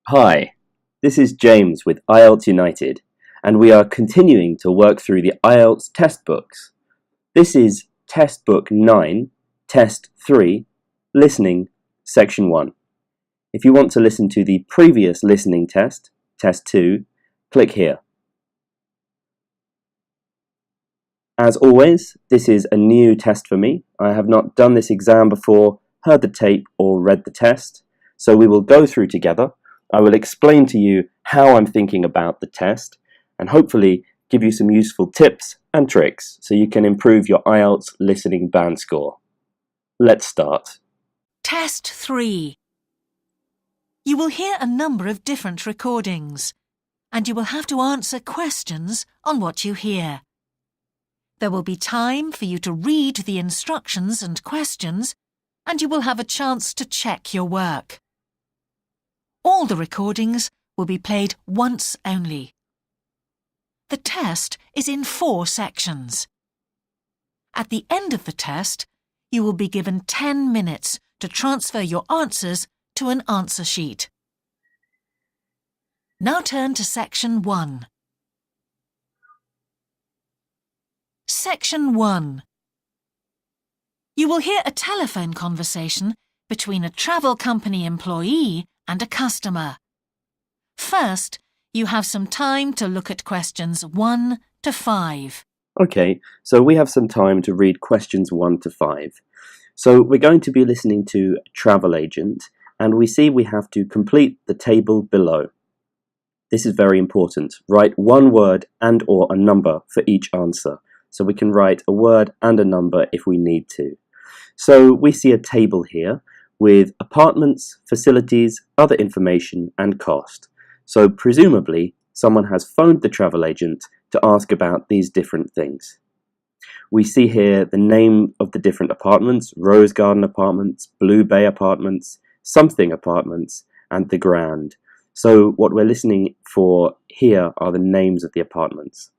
Hi, this is James with IELTS United, and we are continuing to work through the IELTS test books. This is Test Book 9, Test 3, Listening, Section 1. If you want to listen to the previous listening test, Test 2, click here. As always, this is a new test for me. I have not done this exam before, heard the tape, or read the test, so we will go through together. I will explain to you how I'm thinking about the test and hopefully give you some useful tips and tricks so you can improve your IELTS listening band score. Let's start. Test 3. You will hear a number of different recordings, and you will have to answer questions on what you hear. There will be time for you to read the instructions and questions, and you will have a chance to check your work. All the recordings will be played once only. The test is in 4 sections. At the end of the test, you will be given 10 minutes to transfer your answers to an answer sheet. Now turn to Section 1. Section 1. You will hear a telephone conversation between a travel company employee and a customer. First, you have some time to look at questions 1 to 5. Okay, so we have some time to read questions 1 to 5. So we're going to be listening to a travel agent, and we see we have to complete the table below. This is very important. Write one word and or a number for each answer. So we can write a word and a number if we need to. So we see a table here with apartments, facilities, other information and cost. So presumably someone has phoned the travel agent to ask about these different things. We see here the name of the different apartments: Rose Garden Apartments, Blue Bay Apartments, Something Apartments and The Grand. So what we're listening for here are the names of the apartments.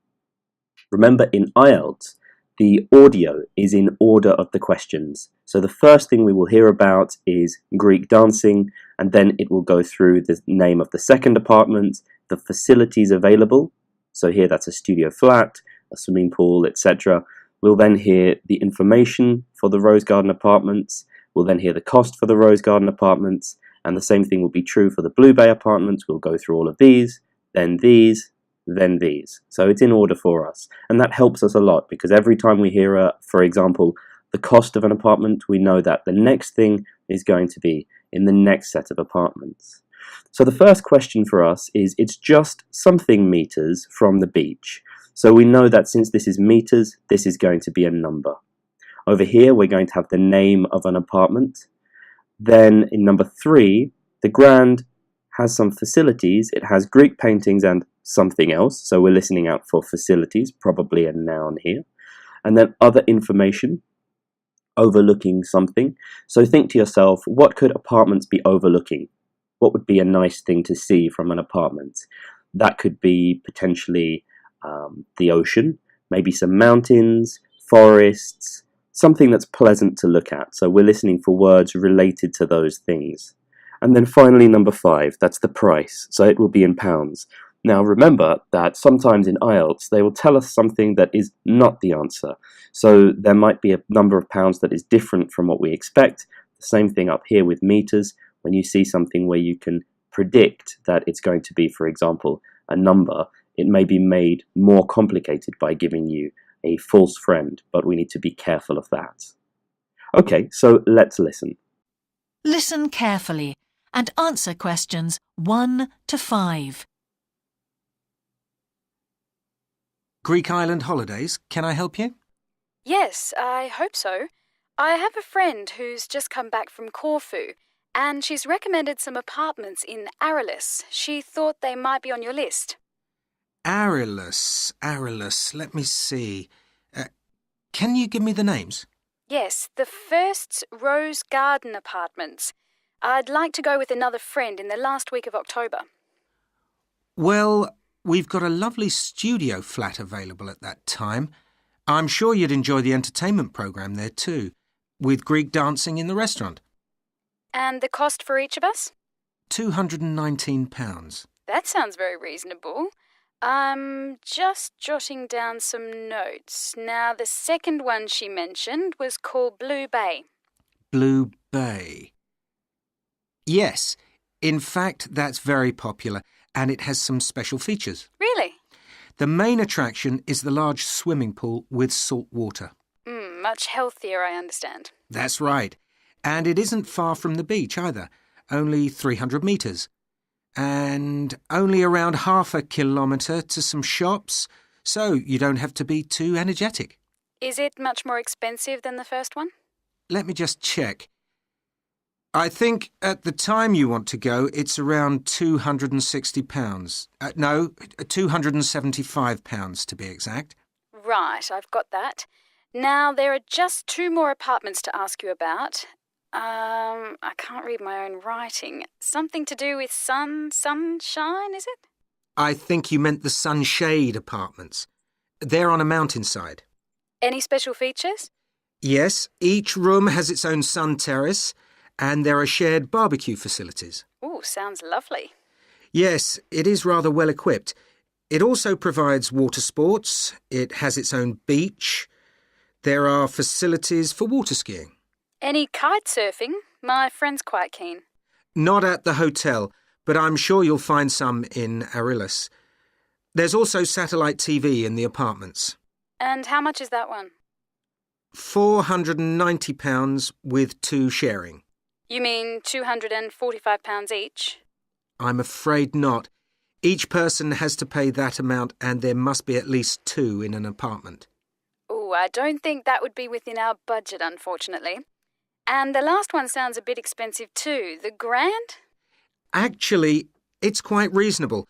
Remember, in IELTS, the audio is in order of the questions. So the first thing we will hear about is Greek dancing, and then it will go through the name of the second apartment, the facilities available. So here that's a studio flat, a swimming pool, etc. We'll then hear the information for the Rose Garden Apartments. We'll then hear the cost for the Rose Garden Apartments, and the same thing will be true for the Blue Bay Apartments. We'll go through all of these, then these, then these. So it's in order for us, and that helps us a lot because every time we hear, for example, the cost of an apartment, we know that the next thing is going to be in the next set of apartments. So the first question for us is, it's just something meters from the beach. So we know that since this is meters, this is going to be a number. Over here, we're going to have the name of an apartment. Then in number 3, the Grand has some facilities. It has Greek paintings and something else. So we're listening out for facilities, probably a noun here. And then other information, overlooking something. So think to yourself, what could apartments be overlooking? What would be a nice thing to see from an apartment? That could be potentially the ocean, maybe some mountains, forests, something that's pleasant to look at. So we're listening for words related to those things. And then finally, number 5, that's the price. So it will be in pounds. Now remember that sometimes in IELTS they will tell us something that is not the answer. So there might be a number of pounds that is different from what we expect. The same thing up here with meters. When you see something where you can predict that it's going to be, for example, a number, it may be made more complicated by giving you a false friend, but we need to be careful of that. Okay, so let's listen. Listen carefully and answer questions 1 to 5. Greek Island Holidays, can I help you? Yes, I hope so. I have a friend who's just come back from Corfu, and she's recommended some apartments in Arilus. She thought they might be on your list. Arilus, let me see. Can you give me the names? Yes, the first's Rose Garden Apartments. I'd like to go with another friend in the last week of October. Well, we've got a lovely studio flat available at that time. I'm sure you'd enjoy the entertainment programme there too, with Greek dancing in the restaurant. And the cost for each of us? £219. That sounds very reasonable. I'm just jotting down some notes. Now, the second one she mentioned was called Blue Bay. Blue Bay. Yes, in fact, that's very popular, and it has some special features. Really? The main attraction is the large swimming pool with salt water. Much healthier, I understand. That's right. And it isn't far from the beach either, only 300 metres. And only around half a kilometre to some shops, so you don't have to be too energetic. Is it much more expensive than the first one? Let me just check. I think at the time you want to go, it's around £260. No, £275 to be exact. Right, I've got that. Now, there are just 2 more apartments to ask you about. I can't read my own writing. Something to do with sunshine, is it? I think you meant the Sunshade apartments. They're on a mountainside. Any special features? Yes, each room has its own sun terrace, and there are shared barbecue facilities. Ooh, sounds lovely. Yes, it is rather well equipped. It also provides water sports. It has its own beach. There are facilities for water skiing. Any kite surfing? My friend's quite keen. Not at the hotel, but I'm sure you'll find some in Arillis. There's also satellite TV in the apartments. And how much is that one? £490 with 2 sharing. You mean £245 each? I'm afraid not. Each person has to pay that amount, and there must be at least 2 in an apartment. Ooh, I don't think that would be within our budget, unfortunately. And the last one sounds a bit expensive too. The Grand? Actually, it's quite reasonable.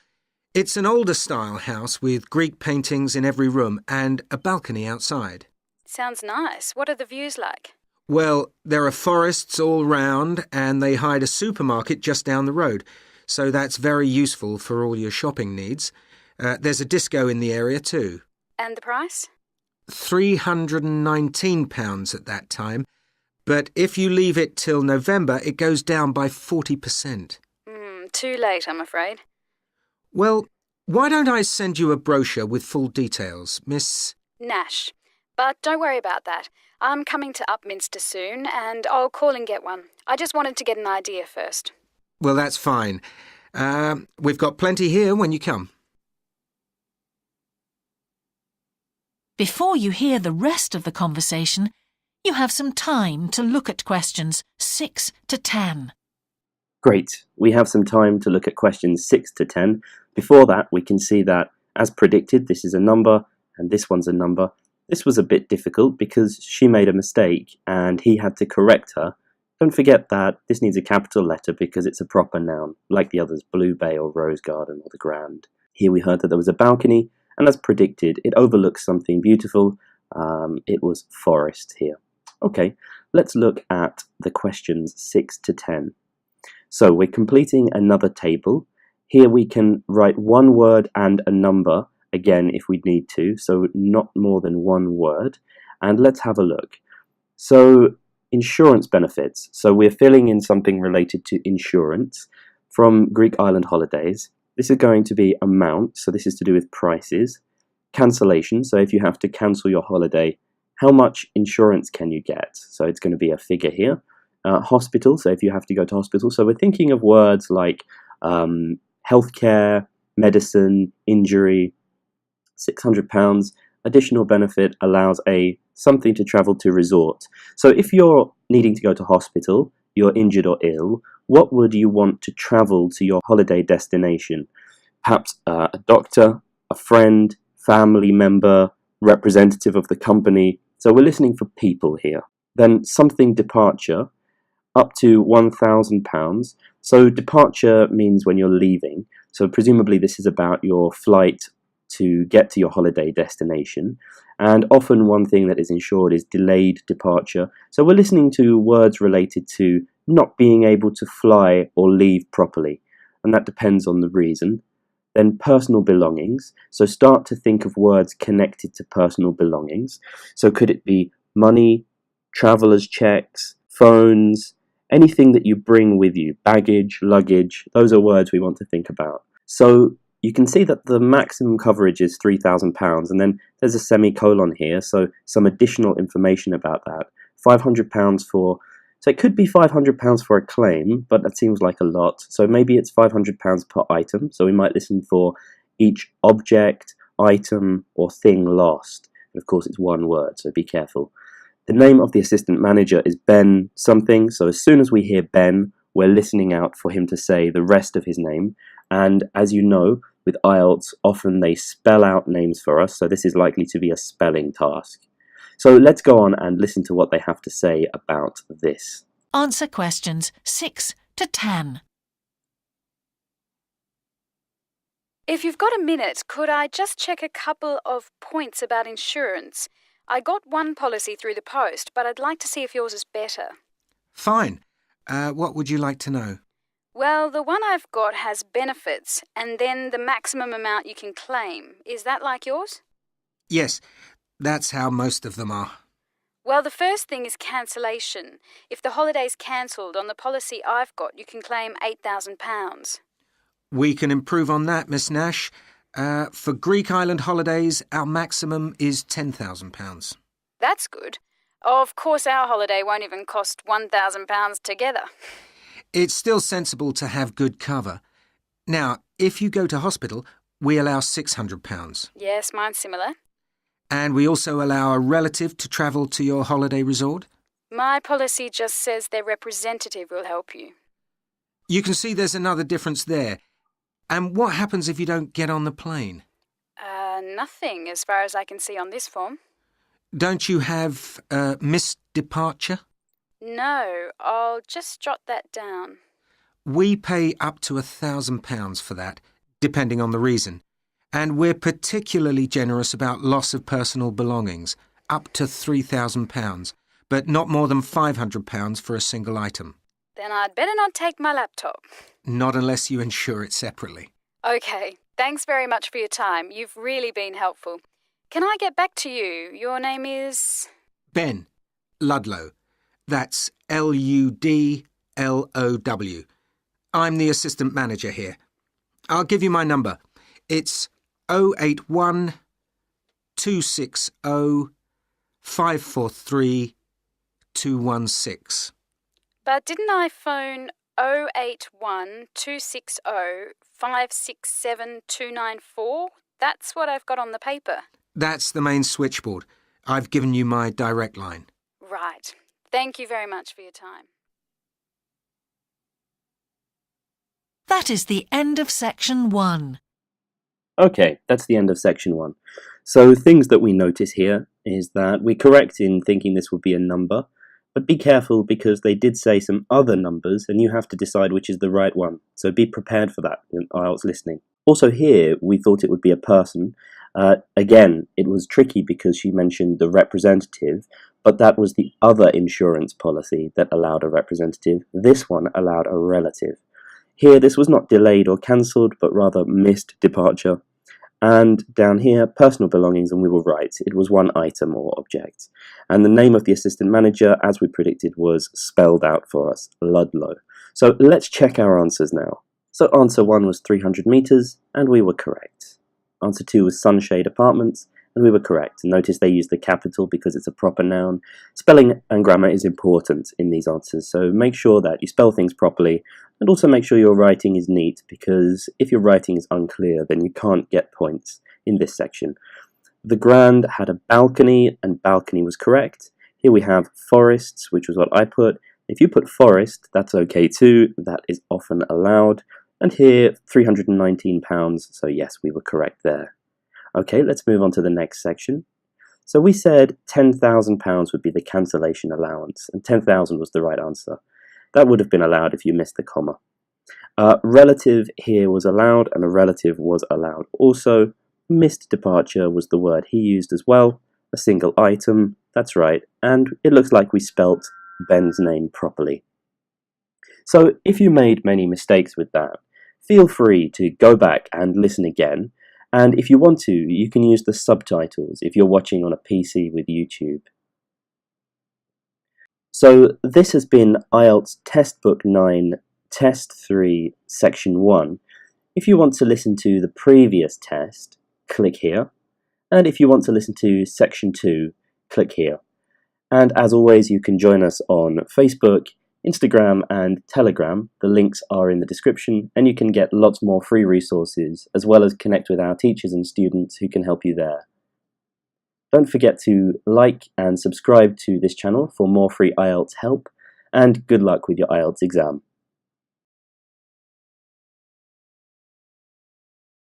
It's an older style house with Greek paintings in every room and a balcony outside. Sounds nice. What are the views like? Well, there are forests all round, and they hide a supermarket just down the road, so that's very useful for all your shopping needs. There's a disco in the area too. And the price? £319 at that time, but if you leave it till November, it goes down by 40%. Too late, I'm afraid. Well, why don't I send you a brochure with full details, Miss... Nash. But don't worry about that. I'm coming to Upminster soon, and I'll call and get one. I just wanted to get an idea first. Well, that's fine. We've got plenty here when you come. Before you hear the rest of the conversation, you have some time to look at questions 6 to 10. Great. We have some time to look at questions 6 to 10. Before that, we can see that, as predicted, this is a number and this one's a number. This was a bit difficult because she made a mistake and he had to correct her. Don't forget that this needs a capital letter because it's a proper noun, like the others, Blue Bay or Rose Garden or the Grand. Here we heard that there was a balcony, and as predicted, it overlooks something beautiful. It was forest here. Okay, let's look at the questions 6 to 10. So we're completing another table. Here we can write one word and a number, again if we need to, so not more than one word. And let's have a look. So insurance benefits. So we're filling in something related to insurance from Greek island holidays. This is going to be amount, so this is to do with prices. Cancellation, so if you have to cancel your holiday, how much insurance can you get? So it's going to be a figure here. Hospital, so if you have to go to hospital. So we're thinking of words like healthcare, medicine, injury. £600 additional benefit allows something to travel to resort. So if you're needing to go to hospital, you're injured or ill, what would you want to travel to your holiday destination? Perhaps a doctor, a friend, family member, representative of the company. So we're listening for people here. Then something departure, up to £1,000. So departure means when you're leaving. So presumably this is about your flight to get to your holiday destination. And often one thing that is insured is delayed departure. So we're listening to words related to not being able to fly or leave properly. And that depends on the reason. Then personal belongings. So start to think of words connected to personal belongings. So could it be money, traveller's checks, phones, Anything that you bring with you, baggage, luggage, those are words we want to think about. So you can see that the maximum coverage is £3,000, and then there's a semicolon here, so some additional information about that. £500 for, so it could be £500 for a claim, but that seems like a lot. So maybe it's £500 per item, so we might listen for each object, item, or thing lost. And of course, it's one word, so be careful. The name of the assistant manager is Ben something, so as soon as we hear Ben, we're listening out for him to say the rest of his name. And as you know, with IELTS, often they spell out names for us, so this is likely to be a spelling task. So let's go on and listen to what they have to say about this. Answer questions 6 to 10. If you've got a minute, could I just check a couple of points about insurance? I got one policy through the post, but I'd like to see if yours is better. Fine. What would you like to know? Well, the one I've got has benefits, and then the maximum amount you can claim. Is that like yours? Yes, that's how most of them are. Well, the first thing is cancellation. If the holiday's cancelled on the policy I've got, you can claim £8,000. We can improve on that, Miss Nash. For Greek island holidays, our maximum is £10,000. That's good. Of course, our holiday won't even cost £1,000 together. It's still sensible to have good cover. Now, if you go to hospital, we allow £600. Yes, mine's similar. And we also allow a relative to travel to your holiday resort. My policy just says their representative will help you. You can see there's another difference there. And what happens if you don't get on the plane? Nothing, as far as I can see on this form. Don't you have missed departure? No, I'll just jot that down. We pay up to £1,000 for that, depending on the reason. And we're particularly generous about loss of personal belongings, up to £3,000, but not more than £500 for a single item. Then I'd better not take my laptop. Not unless you insure it separately. OK, thanks very much for your time. You've really been helpful. Can I get back to you? Your name is... Ben Ludlow. That's Ludlow. I'm the assistant manager here. I'll give you my number. It's 081 260 543 216. But didn't I phone 081 260 567 294? That's what I've got on the paper. That's the main switchboard. I've given you my direct line. Right. Thank you very much for your time. That is the end of section 1. Okay, that's the end of section 1. So things that we notice here is that we're correct in thinking this would be a number, but be careful because they did say some other numbers and you have to decide which is the right one. So be prepared for that when IELTS listening. Also here, we thought it would be a person. Again, it was tricky because she mentioned the representative, but that was the other insurance policy that allowed a representative. This one allowed a relative. Here, this was not delayed or cancelled, but rather missed departure. And down here, personal belongings, and we were right. It was one item or object. And the name of the assistant manager, as we predicted, was spelled out for us, Ludlow. So let's check our answers now. So answer 1 was 300 metres, and we were correct. Answer 2 was Sunshade Apartments, and we were correct. Notice they used the capital because it's a proper noun. Spelling and grammar is important in these answers, so make sure that you spell things properly, and also make sure your writing is neat, because if your writing is unclear, then you can't get points in this section. The Grand had a balcony, and balcony was correct. Here we have forests, which was what I put. If you put forest, that's okay too. That is often allowed. And here, £319, so yes, we were correct there. Okay, let's move on to the next section. So we said £10,000 would be the cancellation allowance, and 10,000 was the right answer. That would have been allowed if you missed the comma. Relative here was allowed, and a relative was allowed also. Missed departure was the word he used as well. A single item, that's right, and it looks like we spelt Ben's name properly. So if you made many mistakes with that, feel free to go back and listen again, and if you want to, you can use the subtitles if you're watching on a PC with YouTube. So this has been IELTS Textbook 9, Test 3, Section 1. If you want to listen to the previous test, click here. And if you want to listen to Section 2, click here. And as always, you can join us on Facebook, Instagram and Telegram. The links are in the description, and you can get lots more free resources, as well as connect with our teachers and students who can help you there. Don't forget to like and subscribe to this channel for more free IELTS help, and good luck with your IELTS exam.